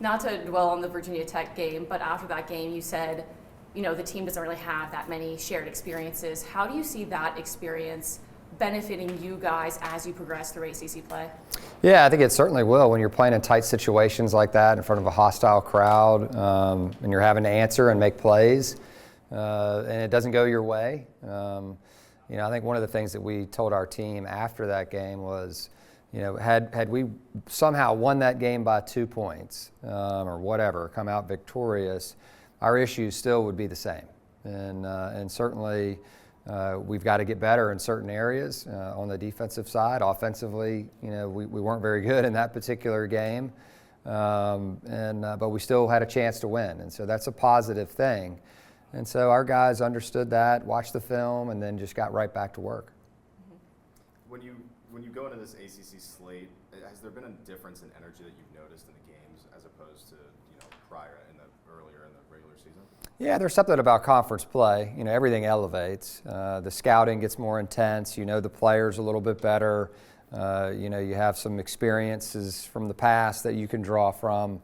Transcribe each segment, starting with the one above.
Not to dwell on the Virginia Tech game, but after that game you said, the team doesn't really have that many shared experiences. How do you see that experience benefiting you guys as you progress through ACC play? Yeah, I think it certainly will when you're playing in tight situations like that in front of a hostile crowd, and you're having to answer and make plays, and it doesn't go your way. I think one of the things that we told our team after that game was, had we somehow won that game by 2 points or whatever, come out victorious, our issues still would be the same. And certainly we've got to get better in certain areas on the defensive side. Offensively, we weren't very good in that particular game, but we still had a chance to win. And so that's a positive thing. And so our guys understood that, watched the film, and then just got right back to work. When you go into this ACC slate, has there been a difference in energy that you've noticed in the games as opposed to prior earlier in the regular season? Yeah, there's something about conference play. Everything elevates. The scouting gets more intense. The players a little bit better. You have some experiences from the past that you can draw from.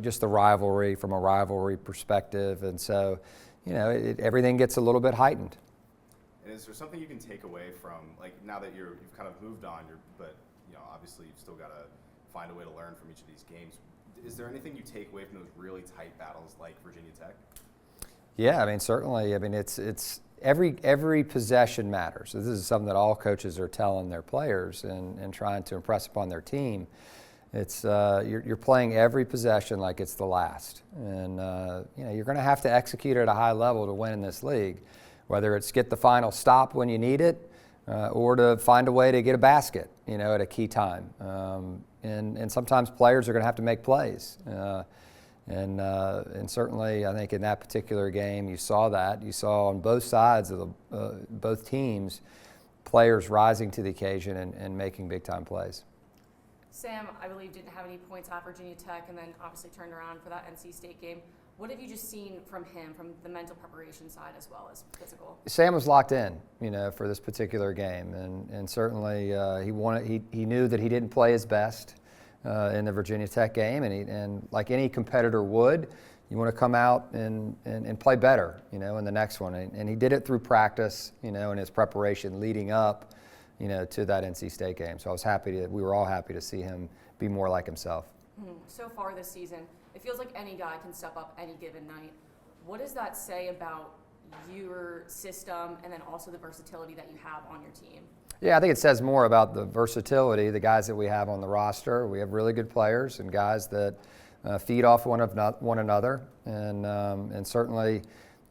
Just the rivalry from a rivalry perspective, and so everything gets a little bit heightened. And is there something you can take away from, like, now that you've kind of moved on, but obviously you've still got to find a way to learn from each of these games. Is there anything you take away from those really tight battles like Virginia Tech? Yeah, certainly. It's every possession matters. This is something that all coaches are telling their players and trying to impress upon their team. It's you're playing every possession like it's the last, and you're going to have to execute at a high level to win in this league, whether it's get the final stop when you need it, or to find a way to get a basket, at a key time. And sometimes players are going to have to make plays, and certainly I think in that particular game you saw that. You saw on both sides of both teams, players rising to the occasion and making big time plays. Sam, I believe, didn't have any points at Virginia Tech and then obviously turned around for that NC State game. What have you just seen from him, from the mental preparation side as well as physical? Sam was locked in, for this particular game, and certainly he knew that he didn't play his best in the Virginia Tech game, and like any competitor would, you want to come out and play better, in the next one, and he did it through practice, in his preparation leading up, to that NC State game. So we were all happy to see him be more like himself. So far this season, it feels like any guy can step up any given night. What does that say about your system and then also the versatility that you have on your team? Yeah, I think it says more about the versatility, the guys that we have on the roster. We have really good players and guys that feed off one another, and certainly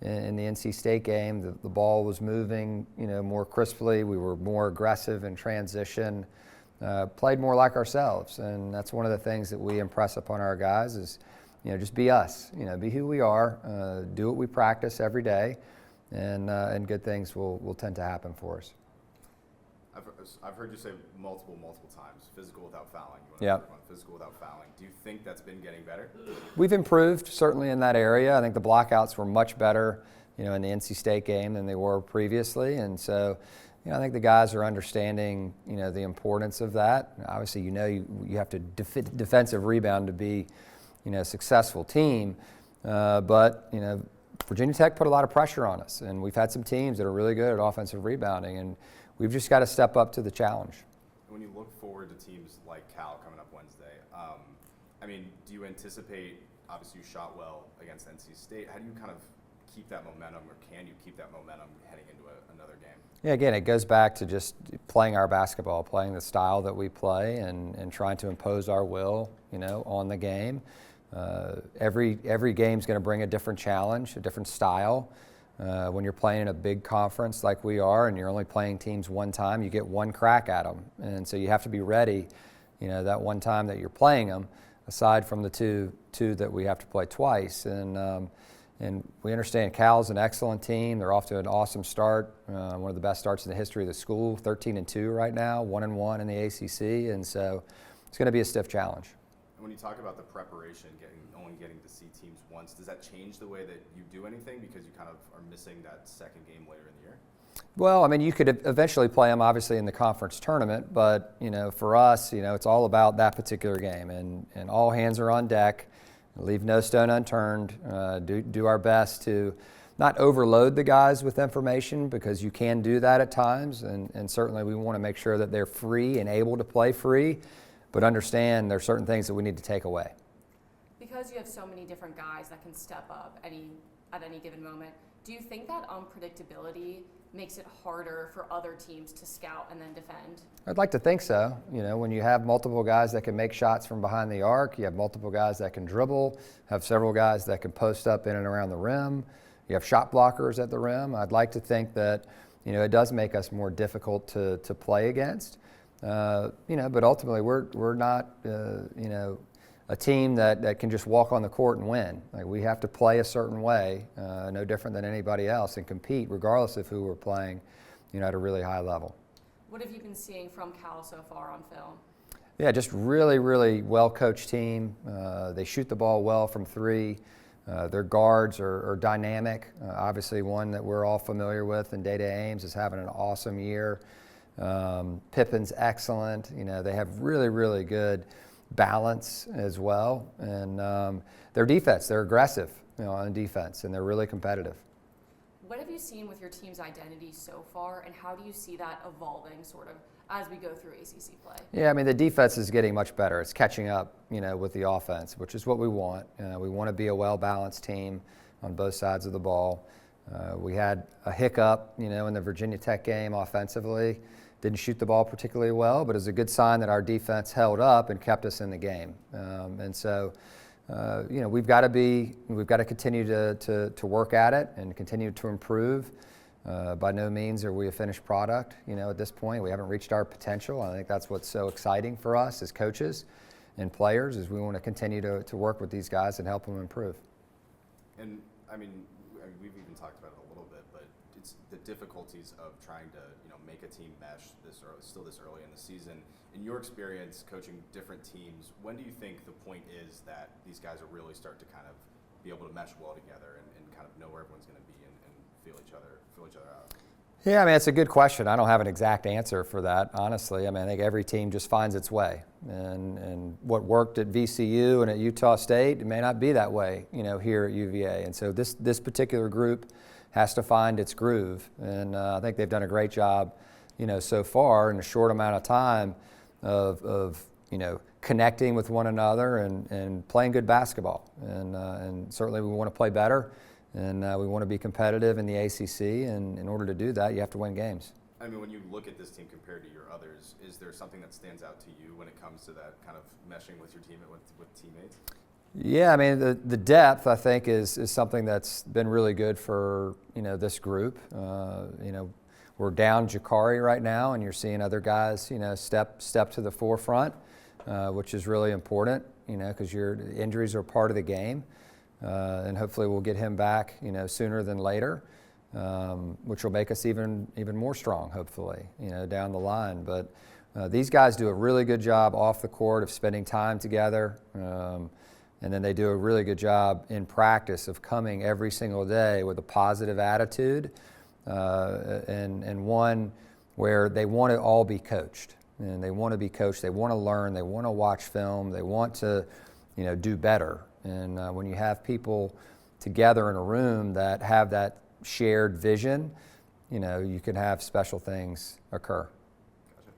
in the NC State game, the ball was moving, more crisply. We were more aggressive in transition, played more like ourselves, and that's one of the things that we impress upon our guys is, just be us, be who we are, do what we practice every day, and good things will tend to happen for us. I've heard you say multiple times, physical without fouling. Yep. Physical without fouling. Do you think that's been getting better? We've improved, certainly, in that area. I think the blockouts were much better, in the NC State game than they were previously. And so, I think the guys are understanding, the importance of that. Obviously, you have to defensive rebound to be, a successful team. But Virginia Tech put a lot of pressure on us, and we've had some teams that are really good at offensive rebounding, and we've just got to step up to the challenge. When you look forward to teams like Cal coming up Wednesday, do you anticipate, obviously you shot well against NC State, how do you kind of keep that momentum, or can you keep that momentum heading into another game? Yeah, again, it goes back to just playing our basketball, playing the style that we play, and trying to impose our will, on the game. Every game's going to bring a different challenge, a different style. When you're playing in a big conference like we are and you're only playing teams one time, you get one crack at them. And so you have to be ready, that one time that you're playing them, aside from the two that we have to play twice. And we understand Cal's an excellent team. They're off to an awesome start, one of the best starts in the history of the school, 13-2 right now, 1-1 in the ACC. And so it's going to be a stiff challenge. And when you talk about the preparation, only getting to see teams once, does that change the way that you do anything because you kind of are missing that second game later in the year? Well, I mean, you could eventually play them, obviously, in the conference tournament, but, for us, it's all about that particular game, and all hands are on deck. Leave no stone unturned. Do our best to not overload the guys with information, because you can do that at times, and certainly we want to make sure that they're free and able to play free, but understand there are certain things that we need to take away. Because you have so many different guys that can step up at any given moment, do you think that unpredictability makes it harder for other teams to scout and then defend? I'd like to think so. When you have multiple guys that can make shots from behind the arc, you have multiple guys that can dribble, have several guys that can post up in and around the rim, you have shot blockers at the rim. I'd like to think that, it does make us more difficult to play against. But ultimately we're not, a team that can just walk on the court and win. Like, we have to play a certain way, no different than anybody else, and compete regardless of who we're playing, at a really high level. What have you been seeing from Cal so far on film? Yeah, just really, really well-coached team. They shoot the ball well from three. Their guards are dynamic. Obviously, one that we're all familiar with, and Day-Day Ames is having an awesome year. Pippen's excellent. They have really, really good balance as well, and their defense, they're aggressive on defense, and they're really competitive. What have you seen with your team's identity so far, and how do you see that evolving sort of as we go through ACC play? Yeah, I mean, the defense is getting much better. It's catching up, with the offense, which is what we want. We want to be a well-balanced team on both sides of the ball. We had a hiccup, in the Virginia Tech game offensively. Didn't shoot the ball particularly well, but it's a good sign that our defense held up and kept us in the game. And so, we've got to continue to work at it and continue to improve. By no means are we a finished product. At this point, we haven't reached our potential. I think that's what's so exciting for us as coaches and players, is we want to continue to work with these guys and help them improve. And we've even talked about it a little bit, but it's the difficulties of trying to make a team mesh this early in the season. In your experience coaching different teams, when do you think the point is that these guys will really start to kind of be able to mesh well together and kind of know where everyone's going to be and feel each other out? Yeah, I mean, it's a good question. I don't have an exact answer for that, honestly. I mean, I think every team just finds its way. And what worked at VCU and at Utah State, it may not be that way, here at UVA. And so this particular group has to find its groove. And I think they've done a great job, so far in a short amount of time of connecting with one another and playing good basketball. And certainly we want to play better. And we want to be competitive in the ACC, and in order to do that, you have to win games. I mean, when you look at this team compared to your others, is there something that stands out to you when it comes to that kind of meshing with your team and with teammates? Yeah, I mean, the depth, I think, is something that's been really good for, this group. We're down Jakari right now, and you're seeing other guys, step to the forefront, which is really important, because your injuries are part of the game. And hopefully we'll get him back, sooner than later, which will make us even more strong, hopefully, down the line. But these guys do a really good job off the court of spending time together, and then they do a really good job in practice of coming every single day with a positive attitude, and one where they want to all be coached, and they want to be coached. They want to learn. They want to watch film. They want to, do better. And when you have people together in a room that have that shared vision, you can have special things occur. Gotcha.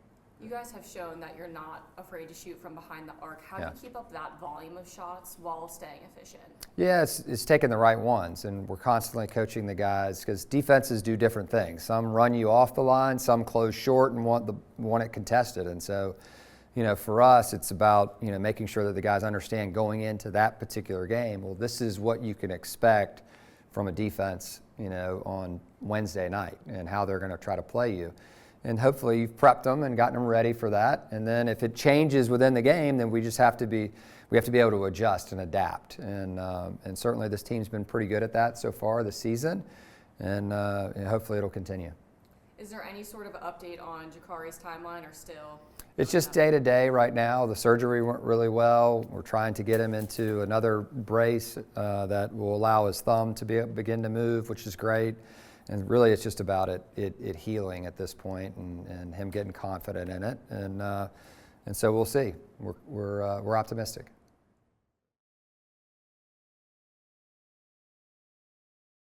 You guys have shown that you're not afraid to shoot from behind the arc. How do you keep up that volume of shots while staying efficient? Yeah, it's taking the right ones, and we're constantly coaching the guys, because defenses do different things. Some run you off the line, some close short and want it contested. And so, for us, it's about, making sure that the guys understand going into that particular game, well, this is what you can expect from a defense, on Wednesday night, and how they're going to try to play you. And hopefully you've prepped them and gotten them ready for that. And then if it changes within the game, then we have to be able to adjust and adapt. And certainly this team's been pretty good at that so far this season, and hopefully it'll continue. Is there any sort of update on Jakari's timeline, or still? It's just day to day right now. The surgery went really well. We're trying to get him into another brace that will allow his thumb to begin to move, which is great. And really, it's just about it healing at this point, and him getting confident in it. And so we'll see. We're optimistic.